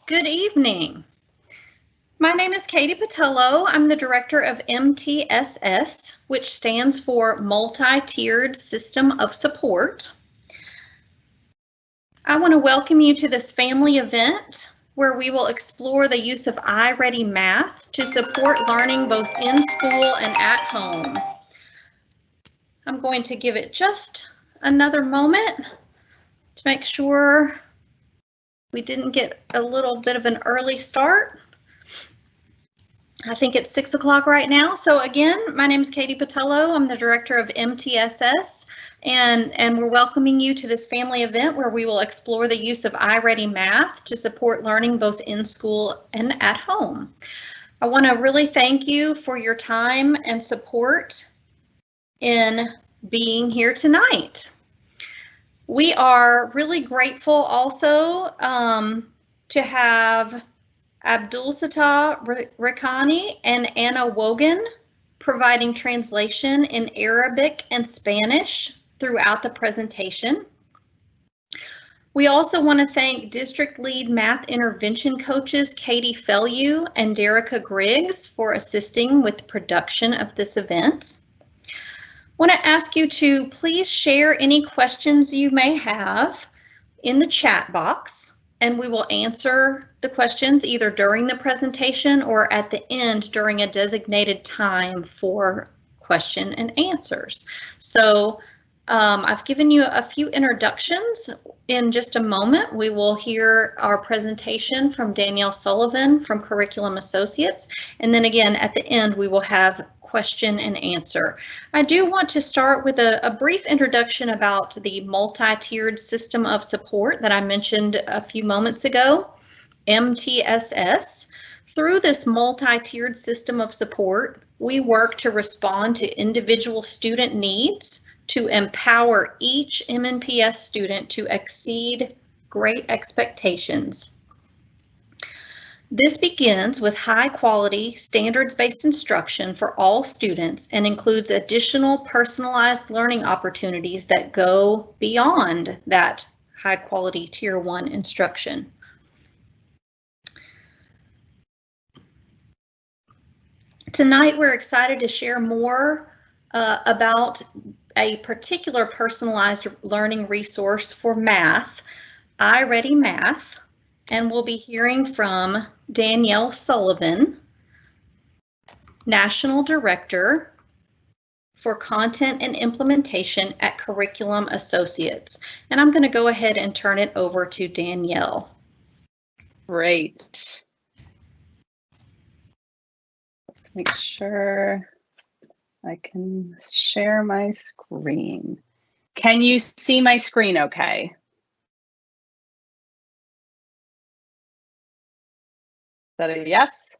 Good evening. My name is Katie Patello. I'm the director of MTSS, which stands for Multi-Tiered System of Support. I want to welcome you to this family event where we will explore the use of iReady Math to support learning both in school and at home. I'm going to give it just another moment to make sure we didn't get a little bit of an early start. I think it's 6 o'clock right now. So again, my name is Katie Patello. I'm the director of MTSS, and we're welcoming you to this family event where we will explore the use of iReady Math to support learning both in school and at home. I want to really thank you for your time and support in being here tonight. We are really grateful also to have Abdul Sattar Rakhani and Anna Wogan providing translation in Arabic and Spanish throughout the presentation. We also want to thank District Lead Math Intervention Coaches Katie Fellew and Derica Griggs for assisting with the production of this event. I want to ask you to please share any questions you may have in the chat box, and we will answer the questions either during the presentation or at the end during a designated time for question and answers. So I've given you a few introductions. In just a moment, we will hear our presentation from Danielle Sullivan from Curriculum Associates, and then again at the end we will have question and answer. I do want to start with a brief introduction about the multi-tiered system of support that I mentioned a few moments ago, MTSS. Through this multi-tiered system of support, we work to respond to individual student needs to empower each MNPS student to exceed great expectations. This begins with high-quality, standards-based instruction for all students and includes additional personalized learning opportunities that go beyond that high-quality Tier 1 instruction. Tonight, we're excited to share more about a particular personalized learning resource for math, iReady Math, and we'll be hearing from Danielle Sullivan, National Director for Content and Implementation at Curriculum Associates. And I'm going to go ahead and turn it over to Danielle. Great. Let's make sure I can share my screen. Can you see my screen okay? Is that a yes?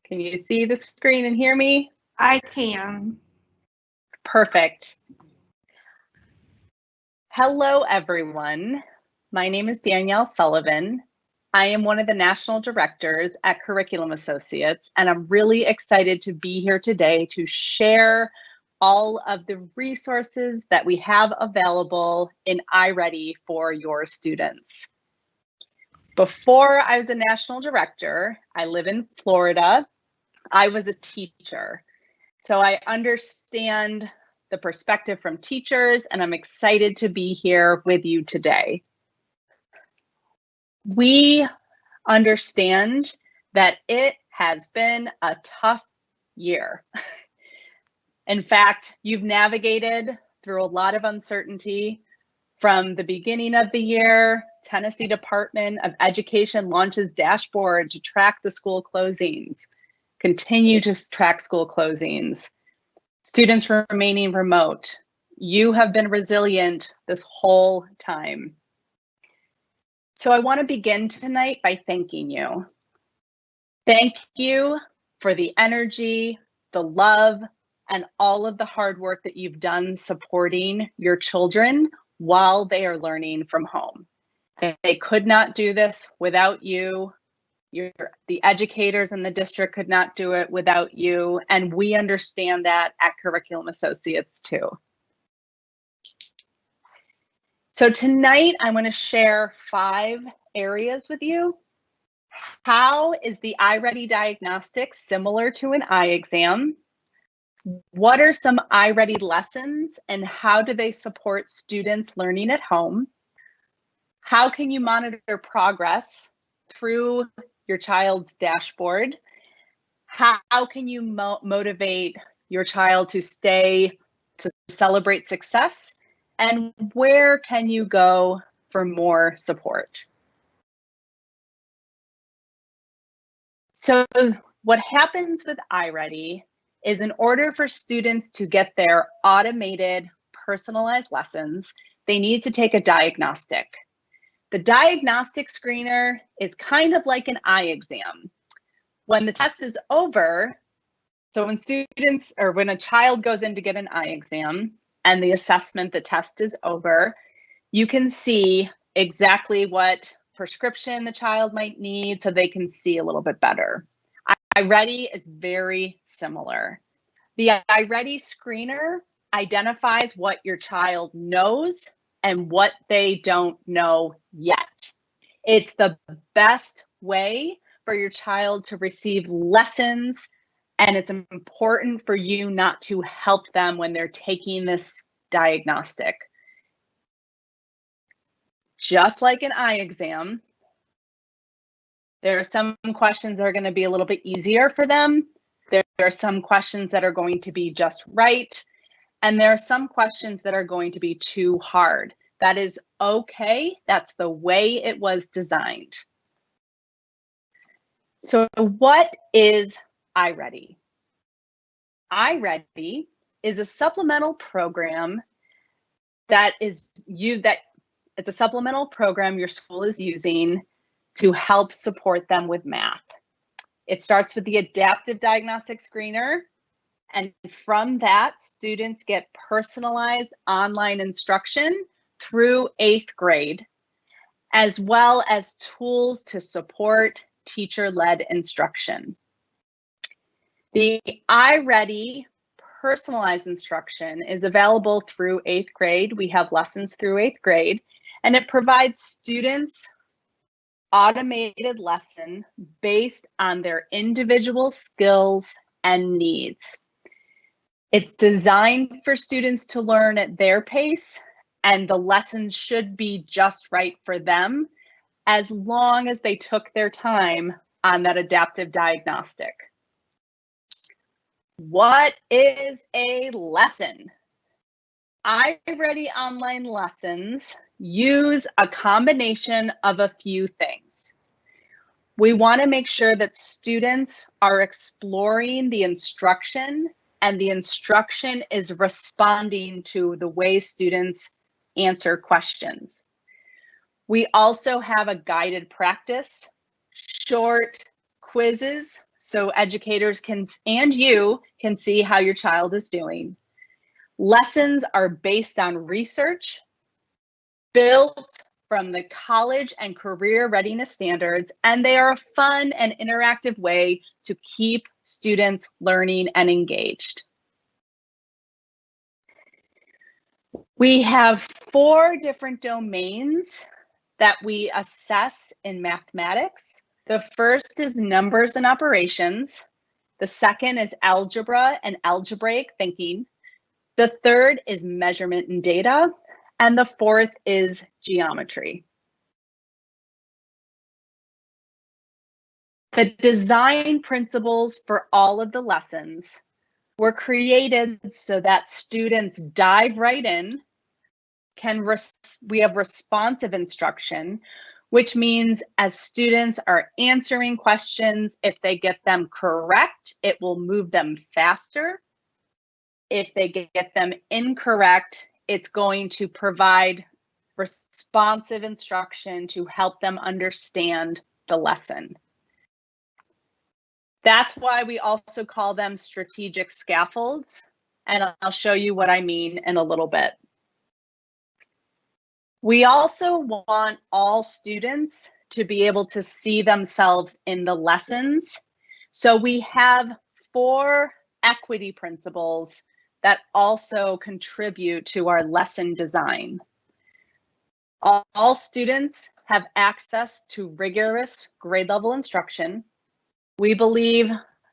Can you see the screen and hear me? I can. Perfect. Hello, everyone. My name is Danielle Sullivan. I am one of the national directors at Curriculum Associates, and I'm really excited to be here today to share all of the resources that we have available in iReady for your students. Before I was a national director, I live in Florida. I was a teacher. So I understand the perspective from teachers, and I'm excited to be here with you today. We understand that it has been a tough year. In fact, you've navigated through a lot of uncertainty. From the beginning of the year, Tennessee Department of Education launches dashboard to track the school closings, continue to track school closings, students remaining remote. You have been resilient this whole time. So I want to begin tonight by thanking you. Thank you for the energy, the love, and all of the hard work that you've done supporting your children while they are learning from home. They could not do this without you. The educators in the district could not do it without you, and we understand that at Curriculum Associates too. So tonight, I'm going to share 5 areas with you. How is the iReady diagnostic similar to an eye exam? What are some iReady lessons and how do they support students learning at home? How can you monitor progress through your child's dashboard? How can you motivate your child to celebrate success? And where can you go for more support? So what happens with iReady is in order for students to get their automated, personalized lessons, they need to take a diagnostic. The diagnostic screener is kind of like an eye exam. When the test is over, so when a child goes in to get an eye exam and the test is over, you can see exactly what prescription the child might need so they can see a little bit better. iReady is very similar. The iReady screener identifies what your child knows and what they don't know yet. It's the best way for your child to receive lessons, and it's important for you not to help them when they're taking this diagnostic. Just like an eye exam, there are some questions that are going to be a little bit easier for them. There are some questions that are going to be just right. And there are some questions that are going to be too hard. That is okay. That's the way it was designed. So what is iReady? iReady is a supplemental program it's a supplemental program your school is using to help support them with math. It starts with the adaptive diagnostic screener, and from that, students get personalized online instruction through 8th grade, as well as tools to support teacher-led instruction. The iReady personalized instruction is available through 8th grade. We have lessons through 8th grade, and it provides students automated lesson based on their individual skills and needs. It's designed for students to learn at their pace, and the lessons should be just right for them as long as they took their time on that adaptive diagnostic. What is a lesson? iReady online lessons use a combination of a few things. We want to make sure that students are exploring the instruction and the instruction is responding to the way students answer questions. We also have a guided practice, short quizzes, so educators and you can see how your child is doing. Lessons are based on research, built from the college and career readiness standards, and they are a fun and interactive way to keep students learning and engaged. We have 4 different domains that we assess in mathematics. The first is numbers and operations. The second is algebra and algebraic thinking. The third is measurement and data. And the fourth is geometry. The design principles for all of the lessons were created so that students dive right in. We have responsive instruction, which means as students are answering questions, if they get them correct, it will move them faster. If they get them incorrect, it's going to provide responsive instruction to help them understand the lesson. That's why we also call them strategic scaffolds, and I'll show you what I mean in a little bit. We also want all students to be able to see themselves in the lessons. So we have 4 equity principles that also contribute to our lesson design. All students have access to rigorous grade level instruction. We believe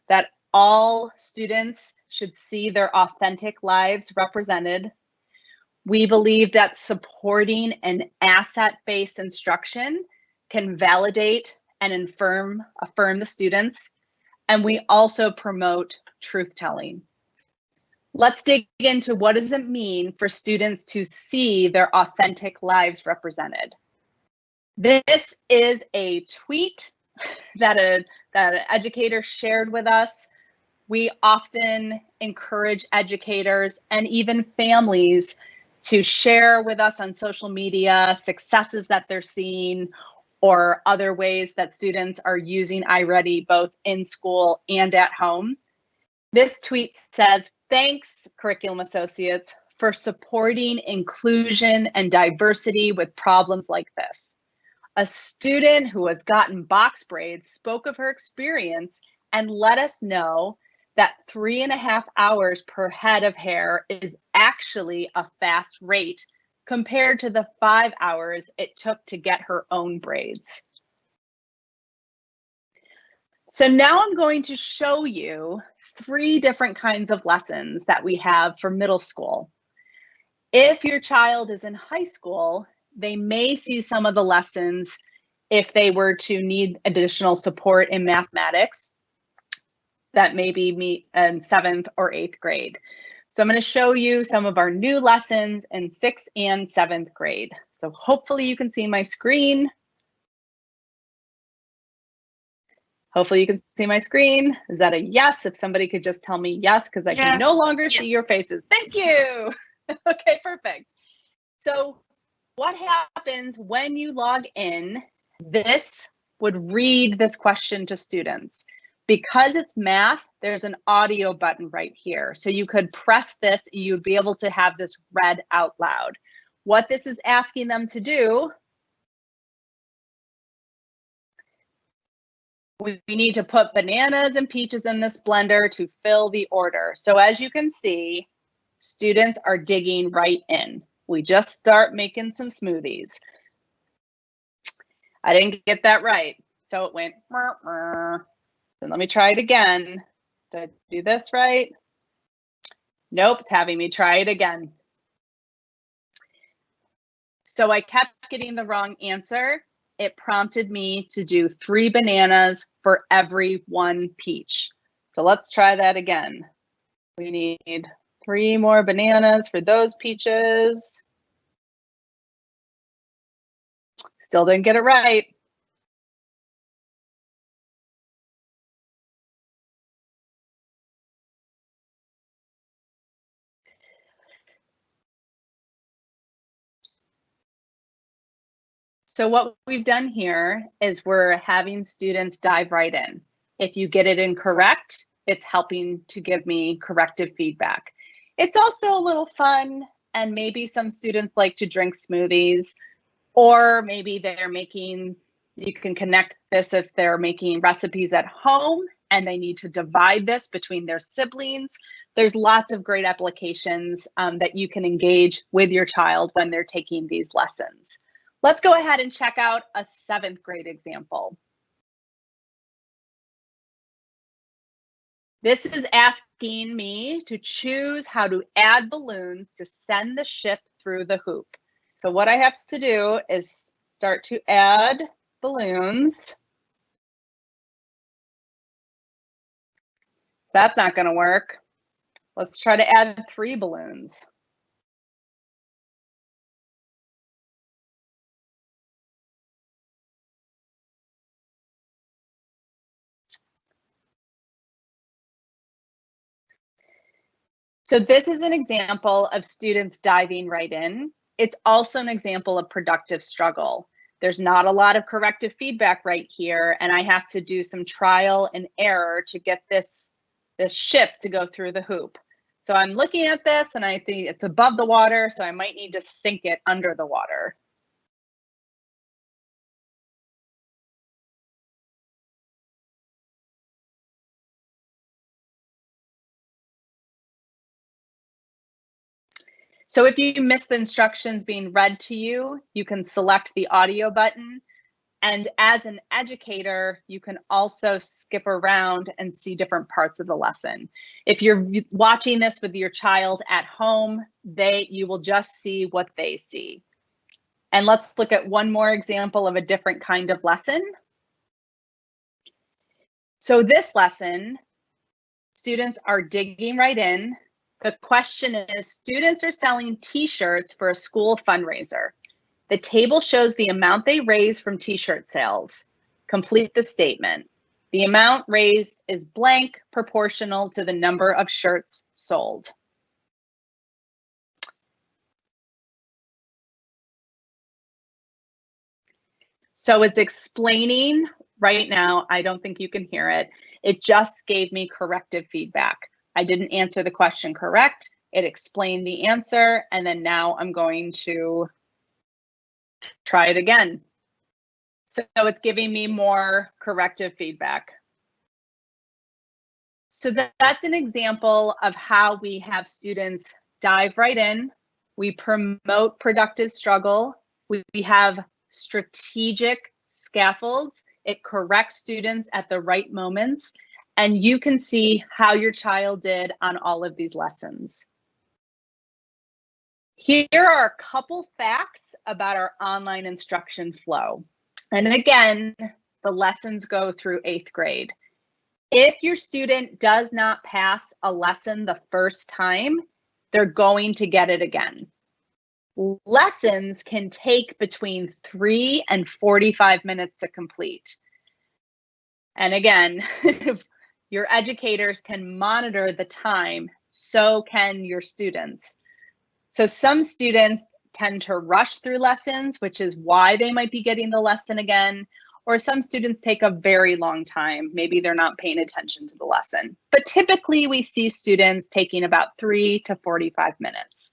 that all students should see their authentic lives represented. We believe that supporting an asset-based instruction can validate and affirm the students. And we also promote truth-telling. Let's dig into what does it mean for students to see their authentic lives represented. This is a tweet that an educator shared with us. We often encourage educators and even families to share with us on social media successes that they're seeing or other ways that students are using iReady both in school and at home. This tweet says, "Thanks, Curriculum Associates, for supporting inclusion and diversity with problems like this." A student who has gotten box braids spoke of her experience and let us know that 3.5 hours per head of hair is actually a fast rate compared to the 5 hours it took to get her own braids. So now I'm going to show you 3 different kinds of lessons that we have for middle school. If your child is in high school, they may see some of the lessons if they were to need additional support in mathematics that maybe meet in 7th or 8th grade. So I'm going to show you some of our new lessons in 6th and 7th grade. So hopefully you can see my screen. Hopefully you can see my screen. Is that a yes? If somebody could just tell me yes, because I can no longer see your faces. Thank you. Okay, perfect. So what happens when you log in? This would read this question to students. Because it's math, there's an audio button right here. So you could press this, and you'd be able to have this read out loud. What this is asking them to do, we need to put bananas and peaches in this blender to fill the order. So as you can see, students are digging right in. We just start making some smoothies. I didn't get that right, so it went. Then let me try it again. Did I do this right? Nope, it's having me try it again. So I kept getting the wrong answer. It prompted me to do 3 bananas for every 1 peach. So let's try that again. We need 3 more bananas for those peaches. Still didn't get it right. So what we've done here is we're having students dive right in. If you get it incorrect, it's helping to give me corrective feedback. It's also a little fun, and maybe some students like to drink smoothies, or maybe they're making, you can connect this if they're making recipes at home and they need to divide this between their siblings. There's lots of great applications that you can engage with your child when they're taking these lessons. Let's go ahead and check out a 7th grade example. This is asking me to choose how to add balloons to send the ship through the hoop. So what I have to do is start to add balloons. That's not going to work. Let's try to add 3 balloons. So this is an example of students diving right in. It's also an example of productive struggle. There's not a lot of corrective feedback right here, and I have to do some trial and error to get this ship to go through the hoop. So I'm looking at this and I think it's above the water, so I might need to sink it under the water. So if you miss the instructions being read to you, you can select the audio button. And as an educator, you can also skip around and see different parts of the lesson. If you're watching this with your child at home, you will just see what they see. And let's look at one more example of a different kind of lesson. So this lesson, students are digging right in. The question is, students are selling t-shirts for a school fundraiser. The table shows the amount they raised from t-shirt sales. Complete the statement. The amount raised is blank, proportional to the number of shirts sold. So it's explaining right now. I don't think you can hear it. It just gave me corrective feedback. I didn't answer the question correct. It explained the answer, and then now I'm going to try it again. So it's giving me more corrective feedback. So that's an example of how we have students dive right in. We promote productive struggle. We have strategic scaffolds. It corrects students at the right moments. And you can see how your child did on all of these lessons. Here are a couple facts about our online instruction flow. And again, the lessons go through 8th grade. If your student does not pass a lesson the first time, they're going to get it again. Lessons can take between 3 and 45 minutes to complete. And again, your educators can monitor the time, so can your students. So some students tend to rush through lessons, which is why they might be getting the lesson again. Or some students take a very long time. Maybe they're not paying attention to the lesson. But typically we see students taking about 3 to 45 minutes.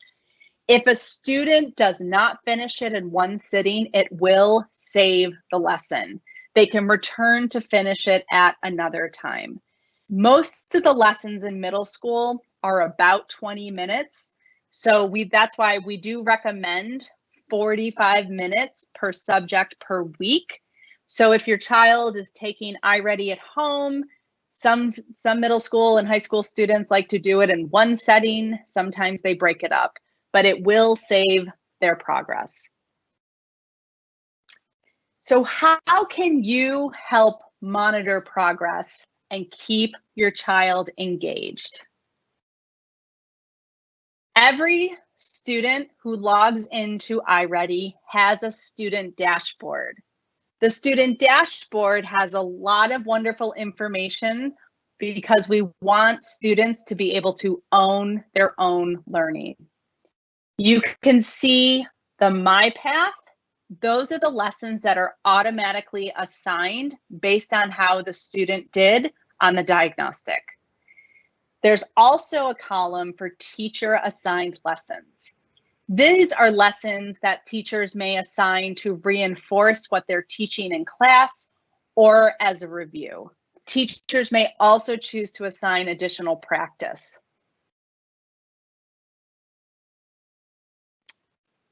If a student does not finish it in one sitting, it will save the lesson. They can return to finish it at another time. Most of the lessons in middle school are about 20 minutes. So that's why we do recommend 45 minutes per subject per week. So if your child is taking iReady at home, some middle school and high school students like to do it in one setting. Sometimes they break it up, but it will save their progress. So how can you help monitor progress and keep your child engaged? Every student who logs into iReady has a student dashboard. The student dashboard has a lot of wonderful information because we want students to be able to own their own learning. You can see the My Path. Those are the lessons that are automatically assigned based on how the student did on the diagnostic. There's also a column for teacher assigned lessons. These are lessons that teachers may assign to reinforce what they're teaching in class or as a review. Teachers may also choose to assign additional practice.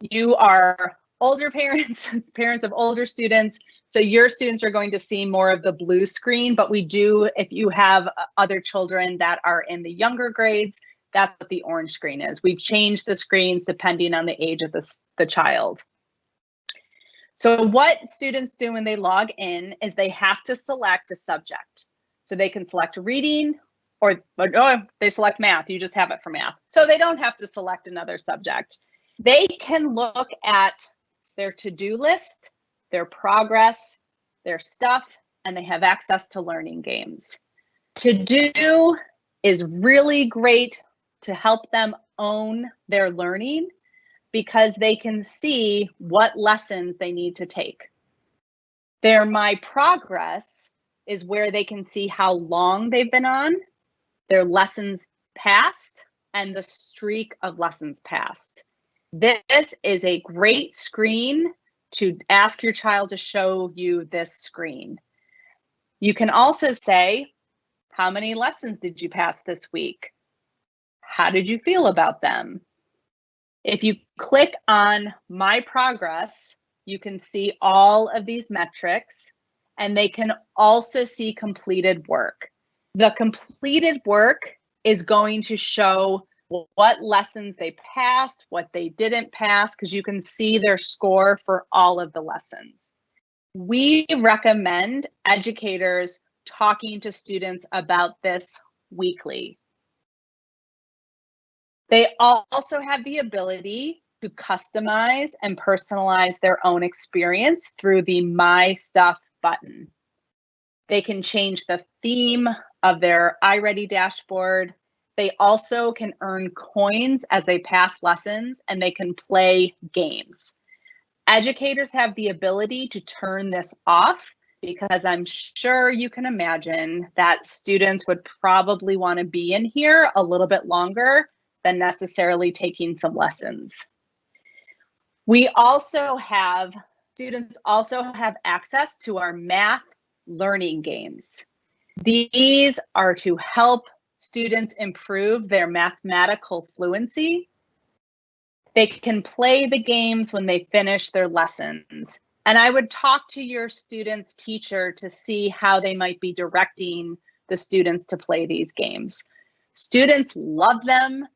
You are older parents, it's parents of older students, so your students are going to see more of the blue screen, but we do, if you have other children that are in the younger grades, that's what the orange screen is. We've changed the screens depending on the age of the child. So what students do when they log in is they have to select a subject. So they can select reading or they select math, you just have it for math. So they don't have to select another subject. They can look at their to-do list, their progress, their stuff, and they have access to learning games. To-do is really great to help them own their learning because they can see what lessons they need to take. Their My Progress is where they can see how long they've been on, their lessons passed, and the streak of lessons passed. This is a great screen to ask your child to show you this screen. You can also say, how many lessons did you pass this week? How did you feel about them? If you click on My Progress, you can see all of these metrics, and they can also see completed work. The completed work is going to show what lessons they passed, what they didn't pass, because you can see their score for all of the lessons. We recommend educators talking to students about this weekly. They also have the ability to customize and personalize their own experience through the My Stuff button. They can change the theme of their iReady dashboard. They also can earn coins as they pass lessons, and they can play games. Educators have the ability to turn this off because I'm sure you can imagine that students would probably want to be in here a little bit longer than necessarily taking some lessons. Students also have access to our math learning games. These are to help students improve their mathematical fluency. They can play the games when they finish their lessons. And I would talk to your student's teacher to see how they might be directing the students to play these games. Students love them.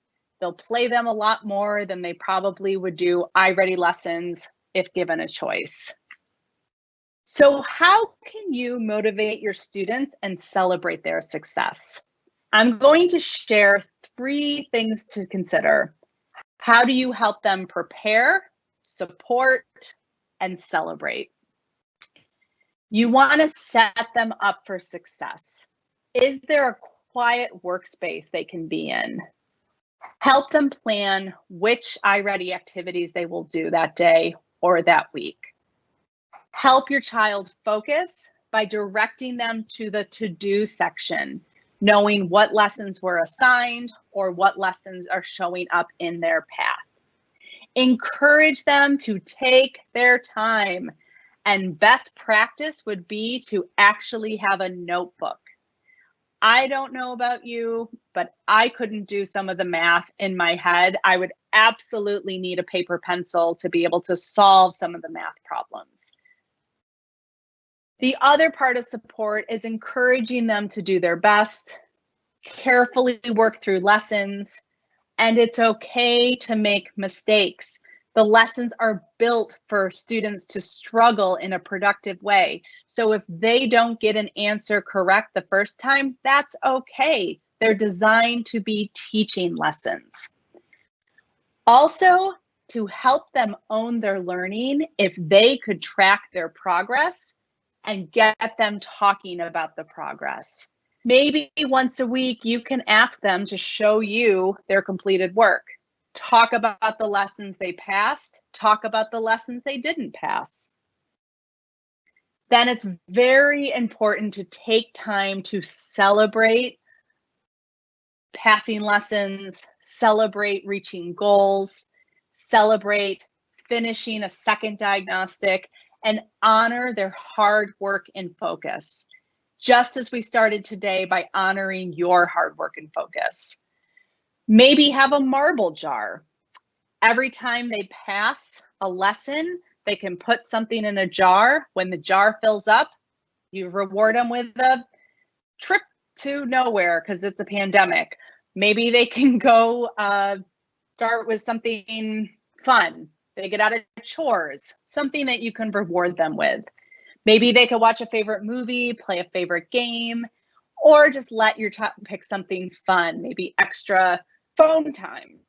They'll play them a lot more than they probably would do iReady lessons if given a choice. So how can you motivate your students and celebrate their success? I'm going to share 3 things to consider. How do you help them prepare, support, and celebrate? You want to set them up for success. Is there a quiet workspace they can be in? Help them plan which iReady activities they will do that day or that week. Help your child focus by directing them to the to-do section, knowing what lessons were assigned or what lessons are showing up in their path. Encourage them to take their time, and best practice would be to actually have a notebook. I don't know about you, but I couldn't do some of the math in my head. I would absolutely need a paper pencil to be able to solve some of the math problems. The other part of support is encouraging them to do their best, carefully work through lessons, and it's okay to make mistakes. The lessons are built for students to struggle in a productive way. So if they don't get an answer correct the first time, that's okay. They're designed to be teaching lessons. Also, to help them own their learning, if they could track their progress and get them talking about the progress. Maybe once a week, you can ask them to show you their completed work. Talk about the lessons they passed, talk about the lessons they didn't pass. Then it's very important to take time to celebrate passing lessons, celebrate reaching goals, celebrate finishing a second diagnostic, and honor their hard work and focus, just as we started today by honoring your hard work and focus. Maybe have a marble jar. Every time they pass a lesson, they can put something in a jar. When the jar fills up, you reward them with a trip to nowhere because it's a pandemic. Maybe they can go start with something fun. They get out of chores, something that you can reward them with. Maybe they could watch a favorite movie, play a favorite game, or just let your child pick something fun, maybe extra phone time.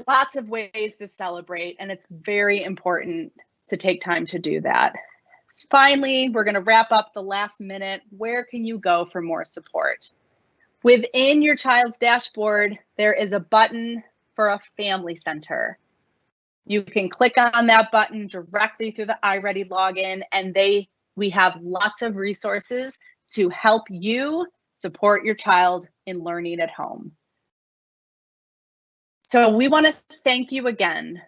Lots of ways to celebrate, and it's very important to take time to do that. Finally, we're going to wrap up the last minute. Where can you go for more support? Within your child's dashboard, there is a button for a family center. You can click on that button directly through the iReady login, and we have lots of resources to help you support your child in learning at home. So we want to thank you again.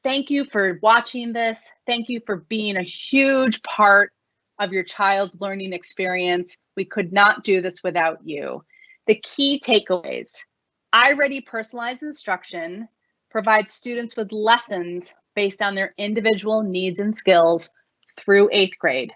Thank you for watching this. Thank you for being a huge part of your child's learning experience. We could not do this without you. The key takeaways: iReady personalized instruction provides students with lessons based on their individual needs and skills through 8th grade.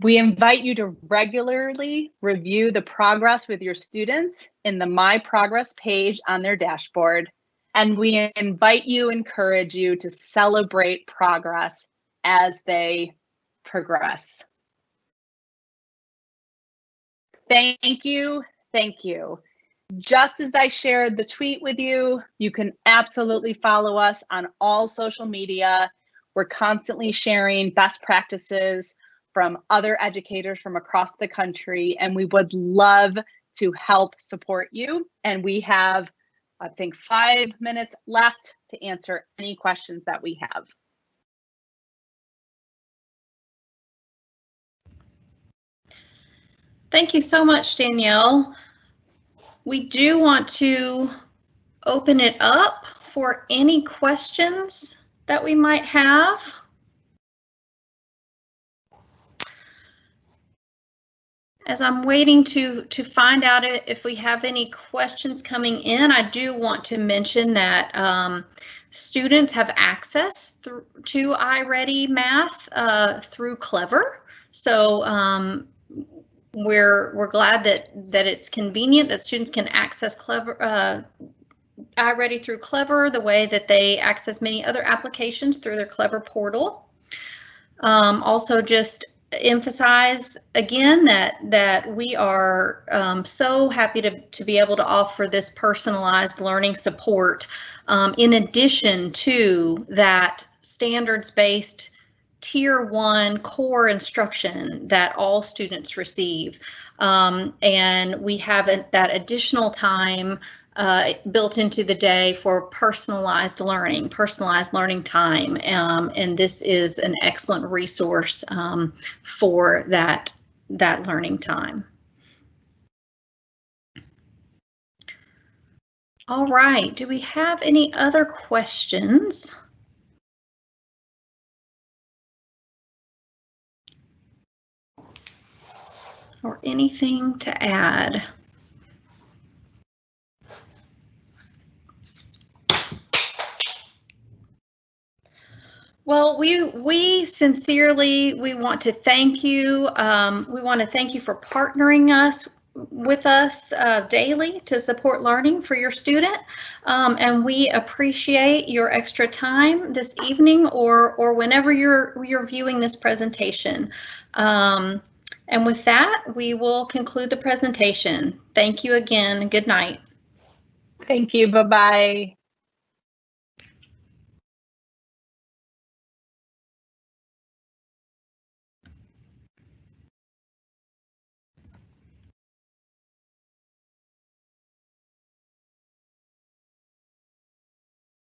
We invite you to regularly review the progress with your students in the My Progress page on their dashboard, and we encourage you to celebrate progress as they progress. Thank you, thank you. Just as I shared the tweet with you, you can absolutely follow us on all social media. We're constantly sharing best practices from other educators from across the country, and we would love to help support you. And we have, I think, 5 minutes left to answer any questions that we have. Thank you so much, Danielle. We do want to open it up for any questions that we might have. As I'm waiting to find out if we have any questions coming in, I do want to mention that students have access to iReady Math through Clever. So we're glad that it's convenient that students can access Clever iReady through Clever the way that they access many other applications through their Clever portal. Also, just emphasize again that we are so happy to be able to offer this personalized learning support in addition to that standards-based Tier 1 core instruction that all students receive. And we have that additional time built into the day for personalized learning time. And this is an excellent resource for that learning time. All right, do we have any other questions? Or anything to add? Well, we sincerely want to thank you. We want to thank you for partnering with us daily to support learning for your student, and we appreciate your extra time this evening or whenever you're viewing this presentation. And with that, we will conclude the presentation. Thank you again. Good night. Thank you. Bye-bye.